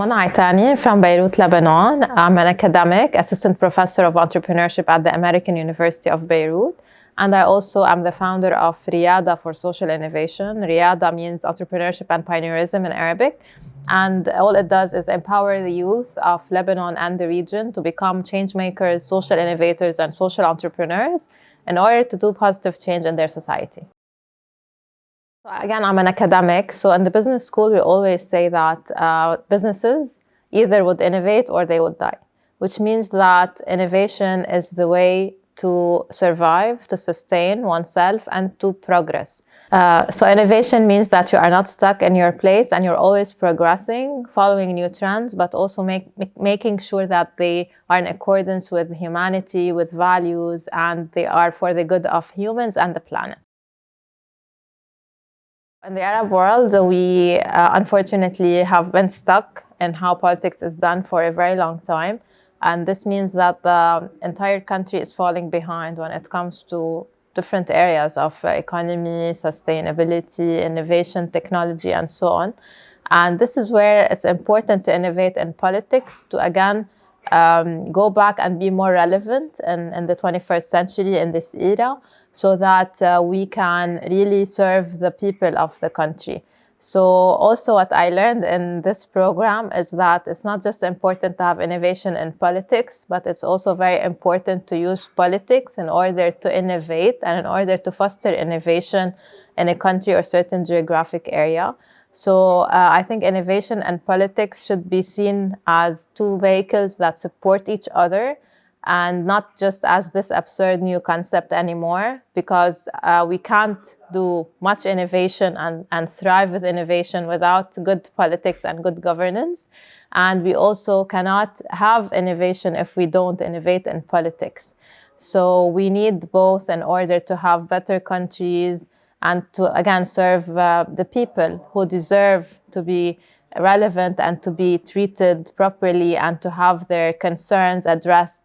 Mona Itani from Beirut, Lebanon. I'm an academic assistant professor of entrepreneurship at the American University of Beirut. And I also am the founder of Riyada for Social Innovation. Riyada means entrepreneurship and pioneerism in Arabic. And all it does is empower the youth of Lebanon and the region to become change makers, social innovators, and social entrepreneurs in order to do positive change in their society. Again, I'm an academic. So in the business school, we always say that businesses either would innovate or they would die, which means that innovation is the way to survive, to sustain oneself, and to progress. So innovation means that you are not stuck in your place and you're always progressing, following new trends, but also making sure that they are in accordance with humanity, with values, and they are for the good of humans and the planet. In the Arab world, we unfortunately have been stuck in how politics is done for a very long time. And this means that the entire country is falling behind when it comes to different areas of economy, sustainability, innovation, technology, and so on. And this is where it's important to innovate in politics to, again, go back and be more relevant in the 21st century, in this era, so that we can really serve the people of the country. So also what I learned in this program is that it's not just important to have innovation in politics, but it's also very important to use politics in order to innovate and in order to foster innovation in a country or certain geographic area. So I think innovation and politics should be seen as two vehicles that support each other and not just as this absurd new concept anymore, because we can't do much innovation and thrive with innovation without good politics and good governance. And we also cannot have innovation if we don't innovate in politics. So we need both in order to have better countries and to, again, serve the people who deserve to be relevant and to be treated properly and to have their concerns addressed.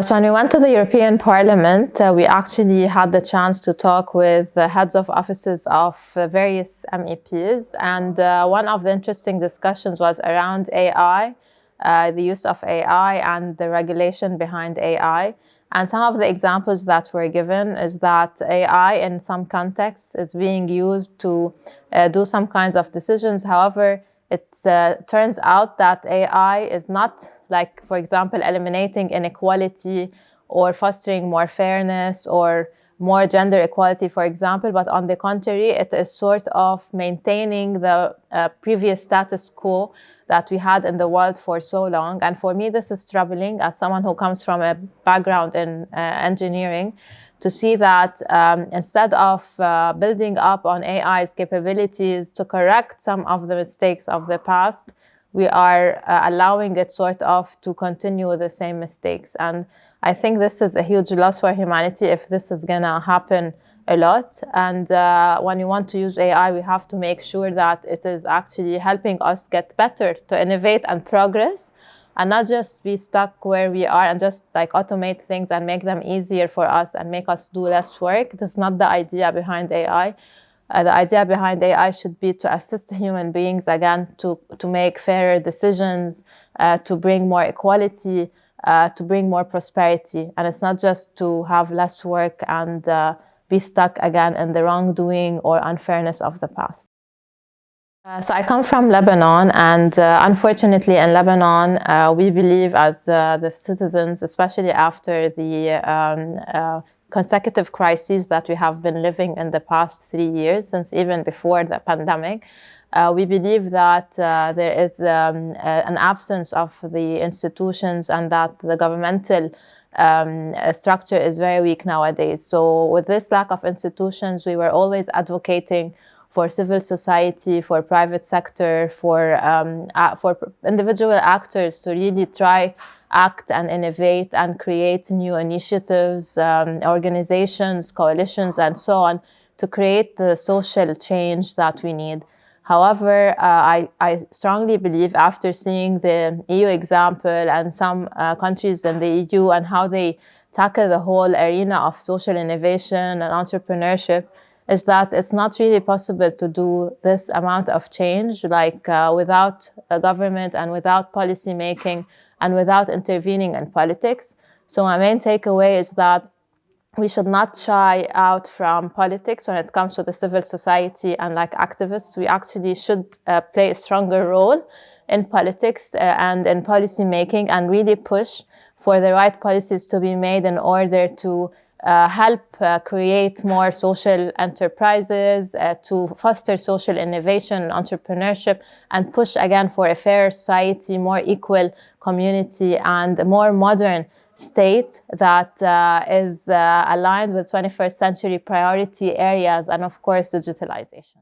So when we went to the European Parliament, we actually had the chance to talk with the heads of offices of various MEPs. And one of the interesting discussions was around AI, the use of AI and the regulation behind AI. And some of the examples that were given is that AI in some contexts is being used to do some kinds of decisions. However, it turns out that AI is not, like, for example, eliminating inequality or fostering more fairness or more gender equality, for example, but on the contrary, it is sort of maintaining the previous status quo that we had in the world for so long. And for me, this is troubling as someone who comes from a background in engineering, to see that instead of building up on AI's capabilities to correct some of the mistakes of the past, we are allowing it sort of to continue with the same mistakes. And I think this is a huge loss for humanity if this is going to happen a lot. And when you want to use AI, we have to make sure that it is actually helping us get better, to innovate and progress, and not just be stuck where we are and just like automate things and make them easier for us and make us do less work. That's not the idea behind AI. The idea behind AI should be to assist human beings, again, to make fairer decisions, to bring more equality, to bring more prosperity. And it's not just to have less work and be stuck again in the wrongdoing or unfairness of the past. So I come from Lebanon, and unfortunately in Lebanon, we believe as the citizens, especially after the consecutive crises that we have been living in the past 3 years, since even before the pandemic, we believe that there is an absence of the institutions and that the governmental structure is very weak nowadays. So with this lack of institutions, we were always advocating for civil society, for private sector, for individual actors to really try act and innovate and create new initiatives, organizations, coalitions, and so on, to create the social change that we need. However, I strongly believe, after seeing the EU example and some countries in the EU and how they tackle the whole arena of social innovation and entrepreneurship, is that it's not really possible to do this amount of change without a government and without policy making and without intervening in politics. So my main takeaway is that we should not shy out from politics when it comes to the civil society and activists. We actually should play a stronger role in politics and in policy making, and really push for the right policies to be made in order to help create more social enterprises, to foster social innovation and entrepreneurship, and push again for a fairer society, more equal community, and a more modern state that is aligned with 21st century priority areas, and of course digitalization.